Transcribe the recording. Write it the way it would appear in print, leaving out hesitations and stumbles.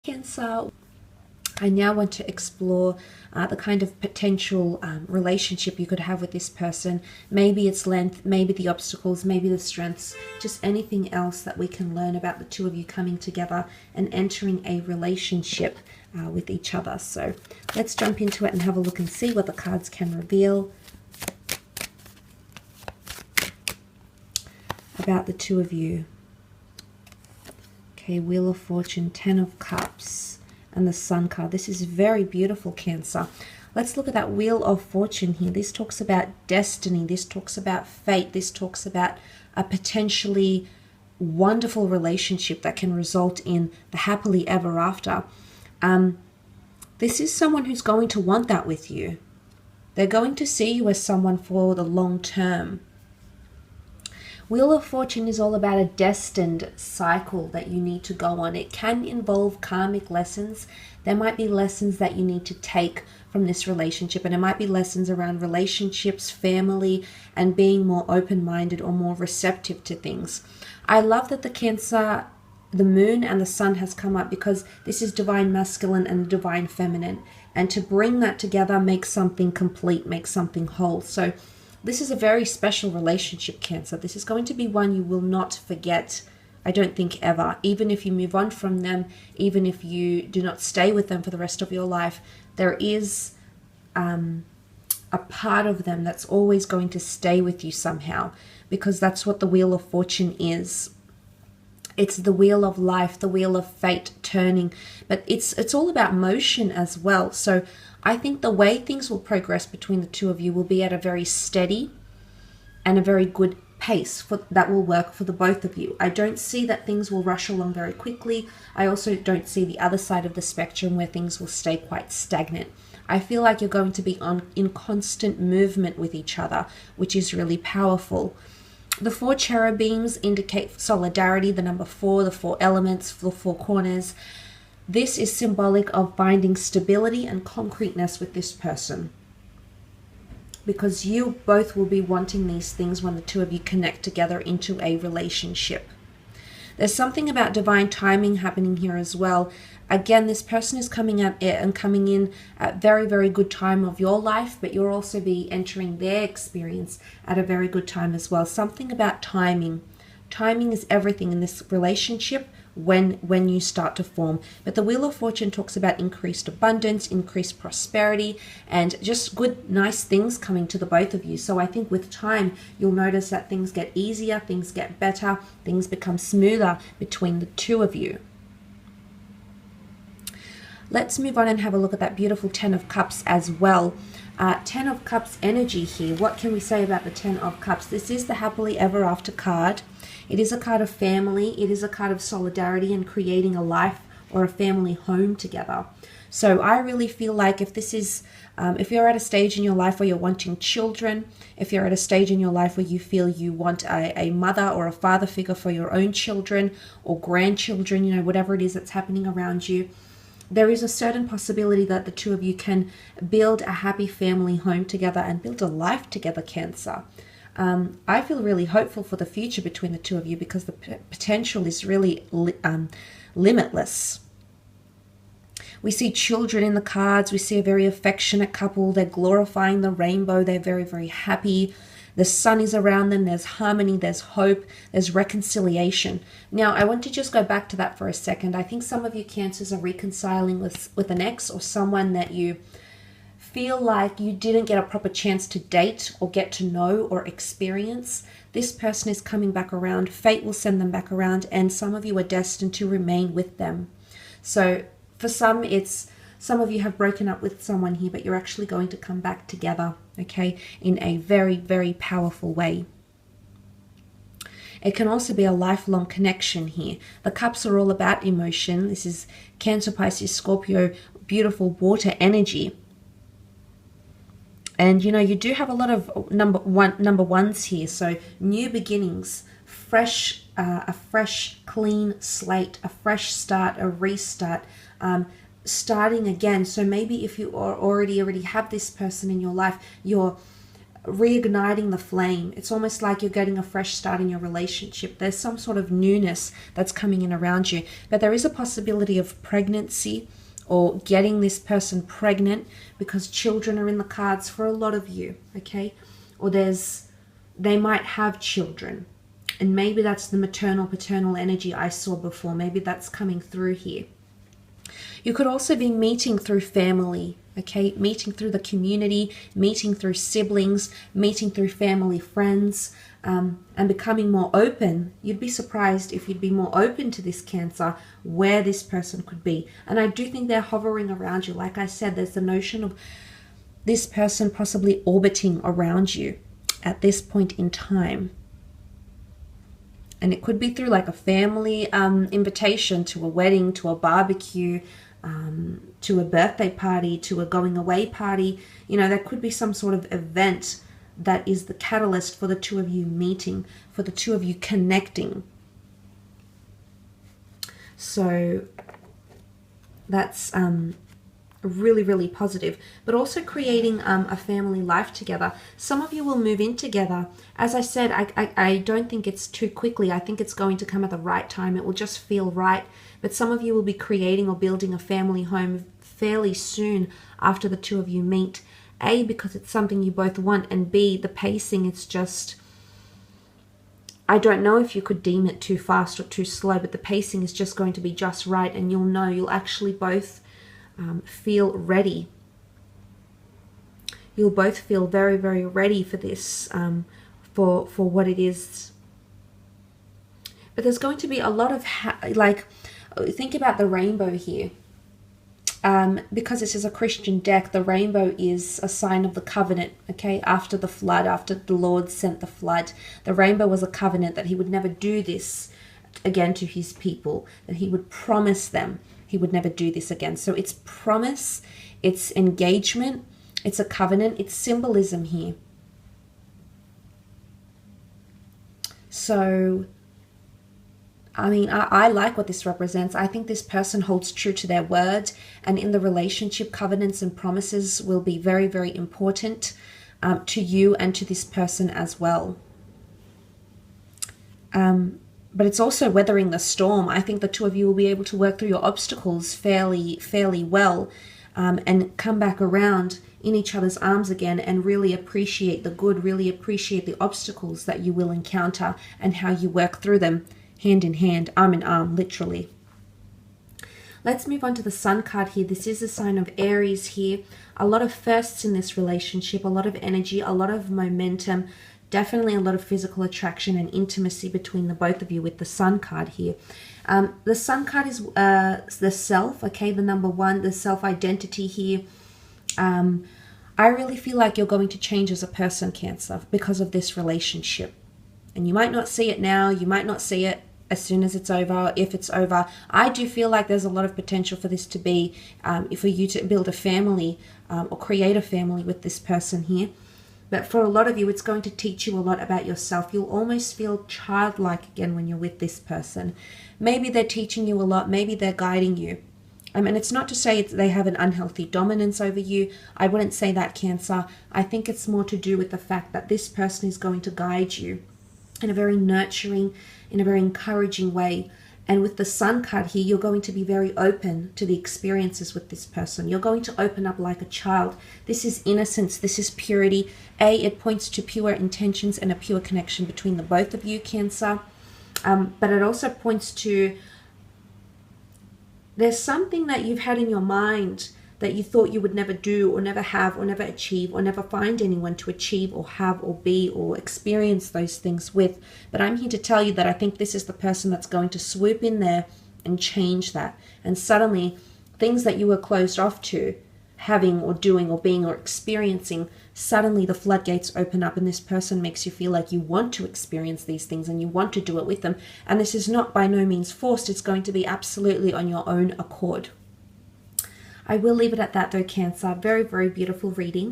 Cancer, I now want to explore the kind of potential relationship you could have with this person. Maybe its length, maybe the obstacles, maybe the strengths, just anything else that we can learn about the two of you coming together and entering a relationship with each other. So let's jump into it and have a look and see what the cards can reveal about the two of you. Okay, Wheel of Fortune, 10 of Cups, and the Sun card. This is very beautiful, Cancer. Let's look at that Wheel of Fortune here. This talks about destiny. This talks about fate. This talks about a potentially wonderful relationship that can result in the happily ever after. This is someone who's going to want that with you. They're going to see you as someone for the long term. Wheel of Fortune is all about a destined cycle that you need to go on. It can involve karmic lessons. There might be lessons that you need to take from this relationship, and it might be lessons around relationships, family, and being more open-minded or more receptive to things. I love that the Cancer, the Moon and the Sun has come up, because this is divine masculine and divine feminine. And to bring that together makes something complete, makes something whole. So this is a very special relationship, Cancer. This is going to be one you will not forget, I don't think, ever. Even if you move on from them, even if you do not stay with them for the rest of your life, there is a part of them that's always going to stay with you somehow, because that's what the Wheel of Fortune is. It's the wheel of life, the wheel of fate turning, but it's all about motion as well. So I think the way things will progress between the two of you will be at a very steady and a very good pace that will work for the both of you. I don't see that things will rush along very quickly. I also don't see the other side of the spectrum where things will stay quite stagnant. I feel like you're going to be in constant movement with each other, which is really powerful. The 4 cherubims indicate solidarity, the number 4, the 4 elements, the 4 corners. This is symbolic of finding stability and concreteness with this person, because you both will be wanting these things when the two of you connect together into a relationship. There's something about divine timing happening here as well. Again, this person is coming in at very, very good time of your life, but you'll also be entering their experience at a very good time as well. Something about timing. Timing is everything in this relationship when you start to form. But the Wheel of Fortune talks about increased abundance, increased prosperity, and just good, nice things coming to the both of you. So I think with time, you'll notice that things get easier, things get better, things become smoother between the two of you. Let's move on and have a look at that beautiful 10 of Cups as well. 10 of Cups energy here. What can we say about the 10 of Cups? This is the happily ever after card. It is a card of family. It is a card of solidarity and creating a life or a family home together. So I really feel like if this is, if you're at a stage in your life where you're wanting children, if you're at a stage in your life where you feel you want a mother or a father figure for your own children or grandchildren, you know, whatever it is that's happening around you, there is a certain possibility that the two of you can build a happy family home together and build a life together, Cancer. I feel really hopeful for the future between the two of you, because the potential is really limitless. We see children in the cards. We see a very affectionate couple. They're glorifying the rainbow. They're very, very happy. The sun is around them. There's harmony. There's hope. There's reconciliation. Now, I want to just go back to that for a second. I think some of you Cancers are reconciling with an ex or someone that you feel like you didn't get a proper chance to date or get to know or experience. This person is coming back around. Fate will send them back around, and some of you are destined to remain with them. So for some, some of you have broken up with someone here, but you're actually going to come back together, okay, in a very, very powerful way. It can also be a lifelong connection here. The cups are all about emotion. This is Cancer, Pisces, Scorpio, beautiful water energy. And, you know, you do have a lot of number ones here. So new beginnings, a fresh, clean slate, a fresh start, a restart, starting again. So maybe if you already have this person in your life, you're reigniting the flame. It's almost like you're getting a fresh start in your relationship. There's some sort of newness that's coming in around you. But there is a possibility of pregnancy or getting this person pregnant, because children are in the cards for a lot of you, okay? Or they might have children. And maybe that's the maternal, paternal energy I saw before. Maybe that's coming through here. You could also be meeting through family, okay? Meeting through the community, meeting through siblings, meeting through family, friends, and becoming more open. You'd be surprised if you'd be more open to this, Cancer, where this person could be. And I do think they're hovering around you. Like I said, there's the notion of this person possibly orbiting around you at this point in time. And it could be through like a family invitation to a wedding, to a barbecue, to a birthday party, to a going away party. You know, there could be some sort of event that is the catalyst for the two of you meeting, for the two of you connecting. So that's really, really positive. But also creating a family life together. Some of you will move in together. As I said, I don't think it's too quickly. I think it's going to come at the right time. It will just feel right. But some of you will be creating or building a family home fairly soon after the two of you meet. A, because it's something you both want, and B, the pacing, it's just, I don't know if you could deem it too fast or too slow, but the pacing is just going to be just right, and you'll know, you'll actually both feel ready. You'll both feel very, very ready for this, for what it is. But there's going to be a lot of, think about the rainbow here. Because this is a Christian deck, the rainbow is a sign of the covenant, okay? After the flood, after the Lord sent the flood, the rainbow was a covenant that he would never do this again to his people, that he would promise them he would never do this again. So it's promise, it's engagement, it's a covenant, it's symbolism here. So, I mean, I like what this represents. I think this person holds true to their word, and in the relationship, covenants and promises will be very, very important to you and to this person as well. But it's also weathering the storm. I think the two of you will be able to work through your obstacles fairly well, and come back around in each other's arms again and really appreciate the good, really appreciate the obstacles that you will encounter and how you work through them. Hand in hand, arm in arm, literally. Let's move on to the Sun card here. This is a sign of Aries here. A lot of firsts in this relationship, a lot of energy, a lot of momentum, definitely a lot of physical attraction and intimacy between the both of you with the Sun card here. The Sun card is the self, okay, the number one, the self-identity here. I really feel like you're going to change as a person, Cancer, because of this relationship. And you might not see it now, you might not see it as soon as it's over, if it's over. I do feel like there's a lot of potential for this to be, for you to build a family or create a family with this person here. But for a lot of you, it's going to teach you a lot about yourself. You'll almost feel childlike again when you're with this person. Maybe they're teaching you a lot, maybe they're guiding you. And it's not to say they have an unhealthy dominance over you. I wouldn't say that, Cancer. I think it's more to do with the fact that this person is going to guide you in a very nurturing, in a very encouraging way. And with the Sun card here, you're going to be very open to the experiences with this person. You're going to open up like a child. This is innocence. This is purity. It points to pure intentions and a pure connection between the both of you, Cancer. But it also points to, there's something that you've had in your mind that you thought you would never do or never have or never achieve or never find anyone to achieve or have or be or experience those things with. But I'm here to tell you that I think this is the person that's going to swoop in there and change that. And suddenly, things that you were closed off to having or doing or being or experiencing, suddenly the floodgates open up and this person makes you feel like you want to experience these things and you want to do it with them. And this is not by no means forced. It's going to be absolutely on your own accord. I will leave it at that though, Cancer. Very, very beautiful reading.